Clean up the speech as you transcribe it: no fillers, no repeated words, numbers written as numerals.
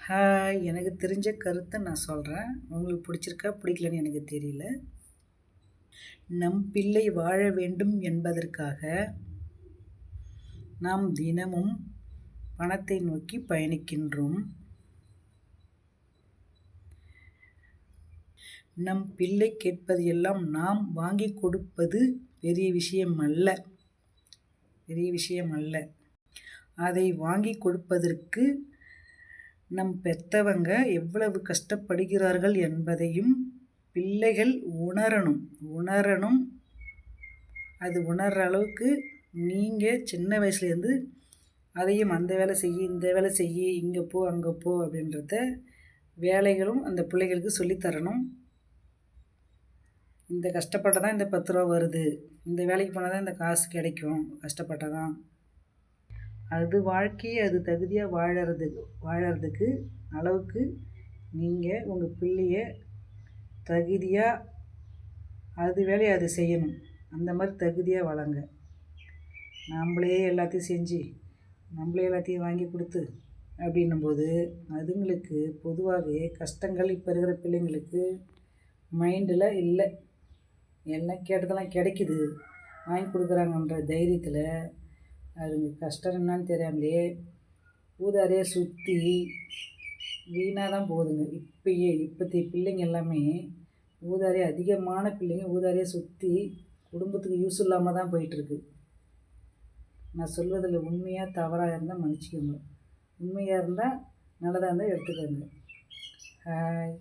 Hi, எனக்கு தெரிஞ்ச கருத்தை நான் சொல்கிறேன். உங்களுக்கு பிடிச்சிருக்கா பிடிக்கலன்னு எனக்கு தெரியல. நம் பிள்ளை வாழ வேண்டும் என்பதற்காக நாம் தினமும் பணத்தை நோக்கி பயணிக்கின்றோம். நம் பிள்ளை கேட்பது எல்லாம் நாம் வாங்கி கொடுப்பது பெரிய விஷயம் அல்ல. அதை வாங்கி கொடுப்பதற்கு நம் பெற்றவங்க எவ்வளவு கஷ்டப்படுகிறார்கள் என்பதையும் பிள்ளைகள் உணரணும். அது உணர்கிற அளவுக்கு நீங்கள் சின்ன வயசுலேருந்து அதையும் அந்த வேலை செய்யி, இந்த வேலை செய்யி, இங்கே போ அங்கே போ அப்படின்றத வேலைகளும் அந்த பிள்ளைகளுக்கு சொல்லித்தரணும். இந்த கஷ்டப்பட்டால் தான் இந்த 10 ரூபா வருது, இந்த வேலைக்கு போனால் தான் இந்த காசு கிடைக்கும், கஷ்டப்பட்டால் தான். அது வாழ்க்கையை அது தகுதியாக வாழறதுக்கு அளவுக்கு நீங்கள் உங்கள் பிள்ளைய தகுதியாக அது வேலையை அது செய்யணும். அந்த மாதிரி தகுதியாக வளங்க. நம்மளே எல்லாத்தையும் செஞ்சு நம்மளே எல்லாத்தையும் வாங்கி கொடுத்து அப்படின்னும்போது அதுங்களுக்கு பொதுவாகவே கஷ்டங்கள் இப்போ இருக்கிற பிள்ளைங்களுக்கு மைண்டில் இல்லை. எல்லாம் கேட்டதெல்லாம் கிடைக்குது, வாங்கி கொடுக்குறாங்கன்ற தைரியத்தில் அதுங்க கஷ்டம் என்னான்னு தெரியாமலே ஊதாரியாக சுற்றி வீணாக தான் போகுதுங்க. இப்போத்தைய பிள்ளைங்க எல்லாமே அதிகமான பிள்ளைங்க ஊதாரியாக சுற்றி குடும்பத்துக்கு யூஸ் இல்லாமல் தான் போயிட்டுருக்கு. நான் சொல்வதில் உண்மையாக தவறாக இருந்தால் மன்னிச்சிக்கோங்க. உண்மையாக இருந்தால் நல்லதாக இருந்தால் எடுத்துக்கோங்க. ஹாய்.